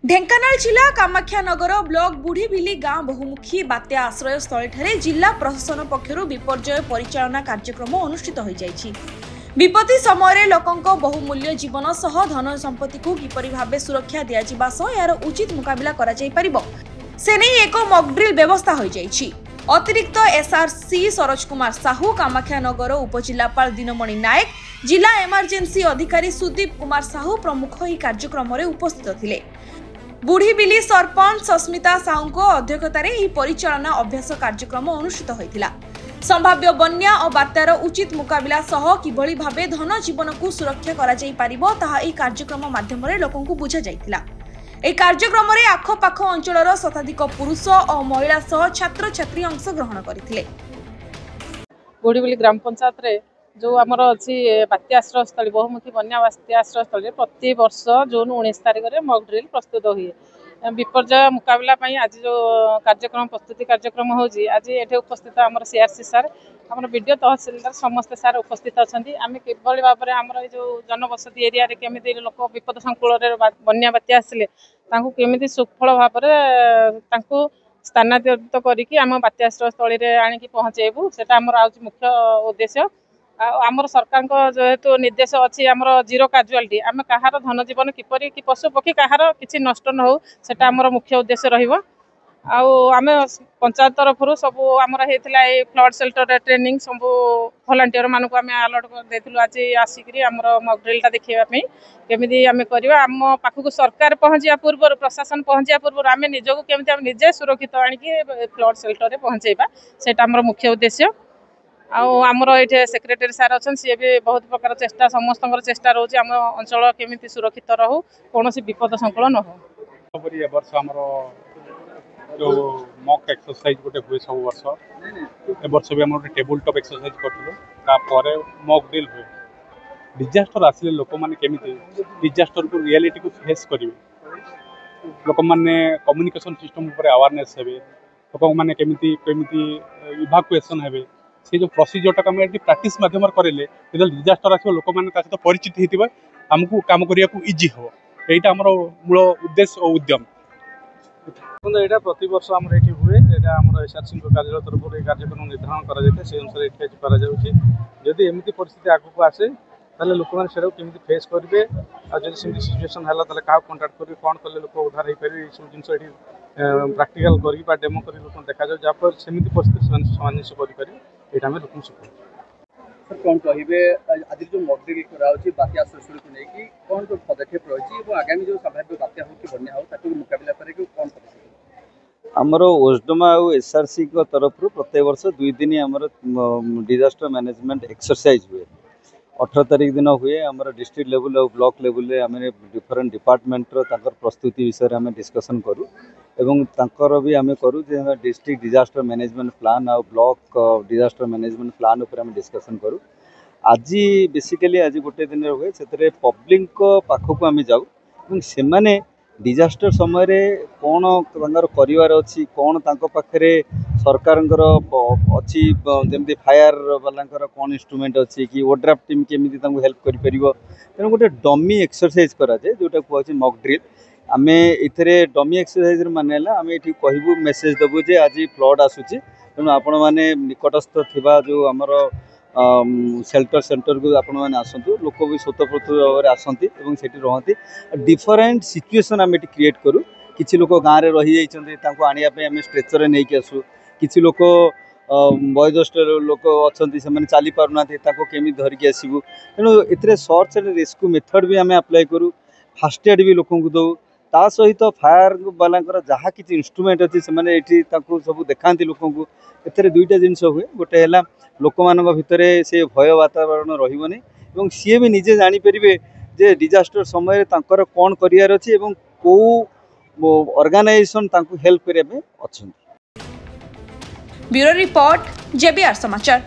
ढेंकानाल जिला कामाख्यानगर ब्लॉक बुढ़ीभिली गांव बहुमुखी बात्या आश्रय स्थल जिला प्रशासन पक्षर विपर्यय परिचालना कार्यक्रम अनुष्ठित हो जायछि। विपत्ति समय लोकंक बहुमूल्य जीवन सह धन संपत्ति को किपरि भाबे सुरक्षा दिया जिबा सह यार उचित मुकाबला करा जाय परिबो से नहीं एक मॉक ड्रिल व्यवस्था हो जायछि। अतिरिक्त एसआरसी सरोज कुमार साहू, कामाख्यानगर उपजिलापाल दिनमणि नायक, जिला इमरजेंसी अधिकारी सुदीप कुमार साहू प्रमुख ही कार्यक्रम में उपस्थित थिले। बुढ़ीबिली सरपंच सस्मिता साहू अध्यक्षतार परिचालना अभ्यास कार्यक्रम अनुष्ठित होता। संभाव्य बन्या और बात्यार उचित मुकाबला सह किभली भाबे धन जीवन को सुरक्षा करा जाय परिबो ताहा एही कार्यक्रम माध्यम लोकंकु बुझा जायतिला। एही कार्यक्रम में आखपाख अंचलर शताधिक पुरुष और महिला सह छात्र छात्री अंशग्रहण करथिले। बुढ़ीबिली ग्राम पंचायत रे जो आमर अच्छी बात्या आश्रय स्थल बहुमुखी बन्या बात्या आश्रय स्थल प्रति वर्ष जून 19 तारिख में मॉक ड्रिल प्रस्तुत हुए। विपर्यय मुकाबला आज जो कार्यक्रम प्रस्तुति कार्यक्रम होजी आज ये उपस्थित आम सीआरसी सार आम वीडियो तहसीलदार समस्त सार उपस्थित अच्छा। आम किभली भाव में आम जो जनबसती एरिया केमी लोक विपद संकुल बन्या बात्या आसिले केमी सुफल भाव में स्थानांतरित करम बात्या आश्रय स्थल आणिकी पहुँचेबू से मुख्य उद्देश्य। आमर सरकार जेहेतु निर्देश अच्छी आमर जीरो कैजुआलिटी आम कहार धन जीवन किपरि कि पशु पक्षी कहार किसी नष्ट न हो सेटा आमर मुख्य उद्देश्य रहिबो। आम पंचायत तरफ सब आमर होता है फ्लड सेल्टर ट्रेनिंग सब भलांटियर मानक आम अलर्ट देथिलु आज आसिक आमर मॉक ड्रिलटा देखापी केमी आम करवा आम पाखक सरकार पहुँचा पूर्व प्रशासन पहुँचा पूर्व आम निजक केमी आम निजे सुरक्षित आणिकी फ्लड सेल्टर पहुँचेबा सेटा आमर मुख्य उद्देश्य। आमर ये सेक्रेटरी सार अच्छा सी भी बहुत प्रकार चेष्टा समस्त चेष्टा रोचे आम अंचल केमी सुरक्षित रहू कौन विपद संकुल न हो। वर्ष आमर जो मॉक एक्सरसाइज गोटे हुए सब वर्ष ए वर्ष भी आम टेबल टॉप एक्सरसाइज करें मॉक ड्रिल हुए। डिजास्टर आसिले लोक मैंने केमी डिजास्टर को रियलिटी को फेस करेंगे, लोक मैंने कम्युनिकेशन सिस्टम पर अवेयरनेस हे, लोक मैंने केमी इवाकुएसन हे से जो प्रोसीजरटा आम ये प्राक्ट मध्यम करेंगे जो डिजास्टर आस लोक मैंने सहित परिचित होते आमको कम करने को इजी हम यहाँ आम मूल उद्देश्य और उद्यम। यहाँ प्रति वर्ष आम ये हुए यहाँ एसआरसी कार्यालय तरफ ये कार्यक्रम निर्धारण करदी एमती परिस्थिति आगक आसे लोक मैंने केमी फेस करेंगे आदि सिचुएसन है क्या कंटाक्ट करेंगे कौन कले लोक उद्धार हो पारे ये सब जिन प्राक्टिकल कर डेमो कर लोक देखा जाए जहाँफल सेमती परिस्थिति सामंजस्य करें ये लोक शिखा। सर कौन कहे आज जो मॉक ड्रिल बात्या आश्रय को लेकिन कौन जो पदक्षेप रही आगामी जो संभाव्य बात्या हो कि बन्या हो मुकाबला करेंगे कौन पदक्षेप आमर ओसडमा और एसआरसी तरफ प्रत्येक वर्ष 2 दिन आमर डिजास्टर मैनेजमेंट एक्सरसाइज हुए। 18 तारिख दिन हुए आमर डिस्ट्रिक्ट लेवल और ब्लॉक लेवल आम डिफरेंट डिपार्टमेंटर प्रस्तुति विषय में डिस्कसन करूँ एवं तांकर भी आम करूँ डिस्ट्रिक्ट डिजास्टर मैनेजमेंट प्लान और ब्लॉक डिजास्टर मैनेजमेंट प्लान उपर आम डिस्कसन करूँ। आज बेसिकली आज गोटे दिन हुए से पब्लिक पाखक आम जाऊँ से माने डिजास्टर समय कौन कर अच्छी कौन पाखे सरकार अच्छी जमी फायर वाला कौन इंस्ट्रूमेंट अच्छी कि ओड्राफ्ट टीम केमी हेल्प कर तेणु गोटे डमी एक्सरसाइज कराए जोटा कहूँ मॉक ड्रिल। आम ये डमी एक्सरसाइज माने आम ये कहूँ मेसेज देवु जे आज फ्लड आसूची तेणु आपण मैंने निकटस्थ थिबा जो आमर शेल्टर सेंटर को आपण मैंने आसतु लोक भी स्वतःप्रत भाव में आसती से रहती डिफरेंट सिचुएसन आम क्रिएट करूँ। किसी लोक गाँव में रही जाइए आने स्ट्रेचर नहीं आसू किसी लोक वयोज्येष्ठ लोक अच्छा से चली पारना केमी धरिकी आसबू तेणु ए सर्च एंड रेस्क्यू मेथड भी आम अप्लाई करूँ। फास्ट एड भी लोक दौ ता सहित फायर वाला जहाँ किसी इंस्ट्रूमेंट अच्छी से सब देखा लोक ए दुईटा जिनस हुए गोटे है लोक मान भितर से भय वातावरण रही सी भी निजे जानीपर जे डिजास्टर समय कौन करार अच्छी कौ ऑर्गेनाइजेशन हेल्प करने अच्छा। ब्यूरो रिपोर्ट जेबीआर समाचार।